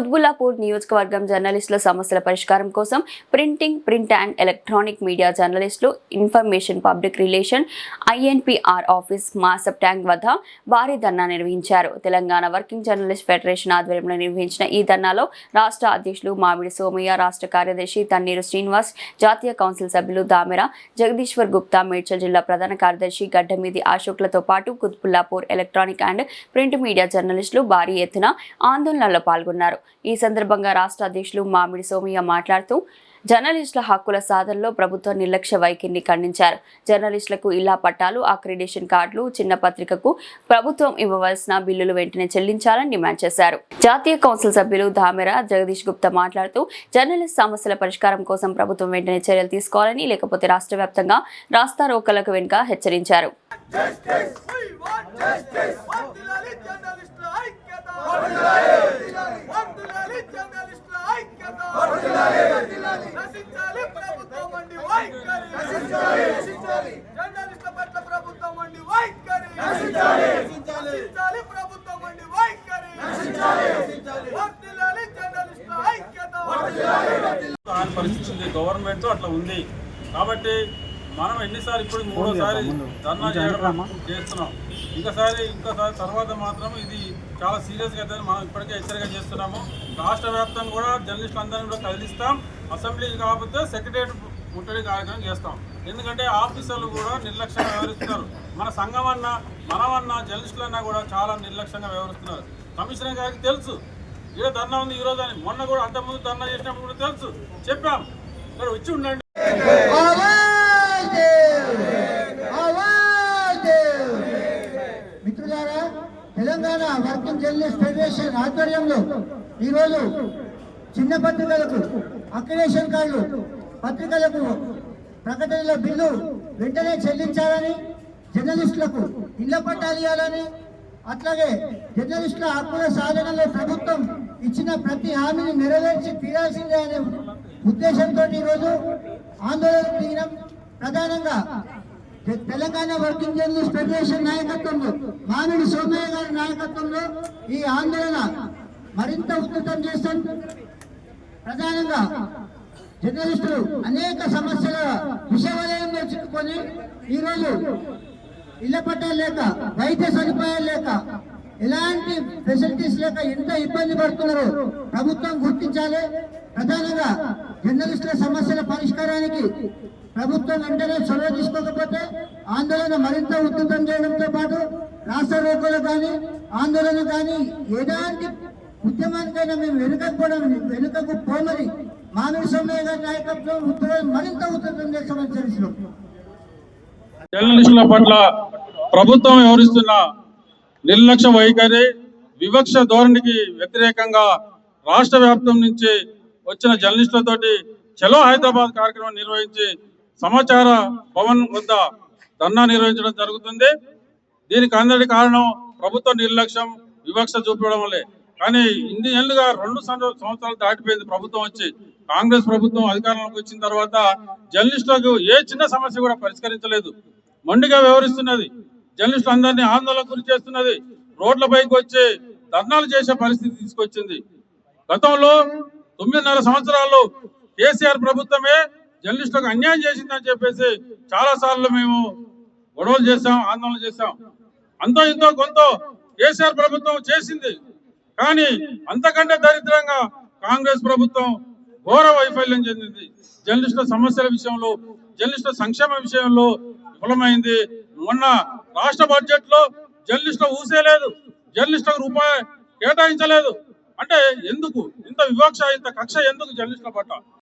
కుత్బుల్లాపూర్ నియోజకవర్గం జర్నలిస్టుల సమస్యల పరిష్కారం కోసం ప్రింట్ అండ్ ఎలక్ట్రానిక్ మీడియా జర్నలిస్టులు information public relation INPR office Masab Tank వద్ద భారీ ధర్నా నిర్వహించారు. తెలంగాణ వర్కింగ్ జర్నలిస్ట్ ఫెడరేషన్ ఆధ్వర్యంలో నిర్వహించిన ఈ ధర్నాలో రాష్ట్ర అధ్యక్షులు మామిడి సోమయ్య, రాష్ట్ర కార్యదర్శి తన్నీరు శ్రీనివాస్, జాతీయ కౌన్సిల్ సభ్యులు దామెర జగదీశ్వర్ గుప్తా, మేడ్చల్ జిల్లా ప్రధాన కార్యదర్శి గడ్డమీది అశోక్లతో పాటు Quthbullapur electronic and print media జర్నలిస్టులు భారీ ఎత్తున ఆందోళనలో పాల్గొన్నారు. ఈ సందర్భంగా రాష్ట్ర అధ్యక్షులు మామిడి సోమయ్య మాట్లాడుతూ జర్నలిస్టుల హక్కుల సాధనలో ప్రభుత్వ నిర్లక్ష్య వైఖరిని ఖండించారు. జర్నలిస్టులకు ఇళ్ల పట్టాలు, అక్రిడేషన్ కార్డులు, చిన్న పత్రికకు ప్రభుత్వం ఇవ్వవలసిన బిల్లులు వెంటనే చెల్లించాలని డిమాండ్ చేశారు. జాతీయ కౌన్సిల్ సభ్యులు దామెర జగదీష్ గుప్తా మాట్లాడుతూ జర్నలిస్ట్ సమస్యల పరిష్కారం కోసం ప్రభుత్వం వెంటనే చర్యలు తీసుకోవాలని, లేకపోతే రాష్ట్ర వ్యాప్తంగా రాస్తా రోకలకు వెనుక హెచ్చరించారు. గవర్నమెంట్ అట్లా ఉంది కాబట్టి మనం ఎన్నిసార్లు ఇప్పుడు మూడోసారి ధర్నా చేస్తున్నాం. ఇంకోసారి తర్వాత మాత్రం ఇది చాలా సీరియస్గా అయితే మనం ఇప్పటికే హెచ్చరిక చేస్తున్నాము. రాష్ట్ర వ్యాప్తంగా కూడా జర్నలిస్టులు అందరినీ కూడా కదిలిస్తాం. అసెంబ్లీ కాకపోతే సెక్రటరీ ముట్టడి కార్యక్రమం చేస్తాం. ఎందుకంటే ఆఫీసర్లు కూడా నిర్లక్ష్యంగా వ్యవహరిస్తున్నారు. మన సంఘం అన్నా, మనమన్నా, జర్నలిస్టులన్నా కూడా చాలా నిర్లక్ష్యంగా వ్యవహరిస్తున్నారు. కమిషనర్ గారికి తెలుసు ఈరోజు ధర్నా ఉంది, ఈరోజు అని మొన్న కూడా అంతకుముందు ధర్నా చేసినప్పుడు కూడా తెలుసు, చెప్పాం. ఇక్కడ వచ్చి ఉండండి. మిత్రులారా, తెలంగాణ వర్కింగ్ జర్నలిస్ట్ ఫెడరేషన్ ఆధ్వర్యంలో ఈరోజు చిన్న పత్రికలకు అక్రిడేషన్ కార్డులు, పత్రికలకు ప్రకటనల బిల్లు వెంటనే చెల్లించాలని, జర్నలిస్టులకు ఇళ్ల పట్టాలు ఇవ్వాలని, అట్లాగే జర్నలిస్టుల హక్కుల సాధనలో ప్రభుత్వం ఇచ్చిన ప్రతి హామీని నెరవేర్చి తీరాల్సిందే అనే ఉద్దేశంతో ఈరోజు ఆందోళన దిగినాం. ప్రధానంగా తెలంగాణ వర్కింగ్ జర్నలిస్ట్ ఫెడరేషన్ నాయకత్వంలో, మామిడి సోమయ్య గారి నాయకత్వంలో ఈ ఆందోళన మరింత ఉధృతం చేస్తాం. ప్రధానంగా జర్నలిస్టులు అనేక సమస్యల విషవలయంలో చిక్కుకొని ఈరోజు ఇళ్ల పట్టాలు లేక, వైద్య సదుపాయాలు లేక, ఎలాంటి ఫెసిలిటీస్ లేక ఎంత ఇబ్బంది పడుతున్నారో ప్రభుత్వం గుర్తించాలి. ప్రధానంగా జర్నలిస్టుల సమస్యల పరిష్కారానికి ప్రభుత్వం వెంటనే చొరవ తీసుకోకపోతే ఆందోళన మరింత ఉధృతం చేయడంతో పాటు రాష్ట్ర రోకోలు కానీ, ఆందోళన కానీ, ఎలాంటి ఉద్యమానికైనా మేము వెనుకకు పోమని మామిడి సోమయ్య గారి నాయకత్వం మరింత ఉధృతం చేస్తామని తెలుస్తున్నాం. జర్నలిస్టుల పట్ల ప్రభుత్వం వ్యవహరిస్తున్న నిర్లక్ష్య వైఖరి, వివక్ష ధోరణికి వ్యతిరేకంగా రాష్ట్ర వ్యాప్తం నుంచి వచ్చిన జర్నలిస్టులతోటి చలో హైదరాబాద్ కార్యక్రమం నిర్వహించి సమాచార భవన్ వద్ద ధర్నా నిర్వహించడం జరుగుతుంది. దీనికి అందరి కారణం ప్రభుత్వ నిర్లక్ష్యం, వివక్ష చూపడం వల్లే. కానీ ఇన్ని ఏళ్ళుగా 2 సంవత్సరాలు దాటిపోయింది ప్రభుత్వం వచ్చి. కాంగ్రెస్ ప్రభుత్వం అధికారంలోకి వచ్చిన తర్వాత జర్నలిస్టులకు ఏ చిన్న సమస్య కూడా పరిష్కరించలేదు. మొండిగా వ్యవహరిస్తున్నది. జర్నలిస్టులు అందరినీ ఆందోళన గురి చేస్తున్నది. రోడ్లపైకి వచ్చి ధర్నాలు చేసే పరిస్థితి తీసుకొచ్చింది. గతంలో 9.5 సంవత్సరాల్లో కేసీఆర్ ప్రభుత్వమే జర్నలిస్టులకు అన్యాయం చేసిందని చెప్పేసి చాలా సార్లు మేము గొడవలు చేశాం, ఆందోళన చేశాం. అంతో ఇంతో కొంత కేసీఆర్ ప్రభుత్వం చేసింది. కానీ అంతకంటే దరిద్రంగా కాంగ్రెస్ ప్రభుత్వం ఘోర వైఫల్యం చెందింది. జర్నలిస్టుల సమస్యల విషయంలో, జర్నలిస్టుల సంక్షేమ విషయంలో విఫలమైంది. మొన్న రాష్ట్ర బడ్జెట్ లో జర్నలిస్టుల ఊసేలేదు, జర్నలిస్టులకు రూపాయి కేటాయించలేదు. అంటే ఎందుకు ఇంత వివక్ష, ఇంత కక్ష ఎందుకు జర్నలిస్టుల పట్ల?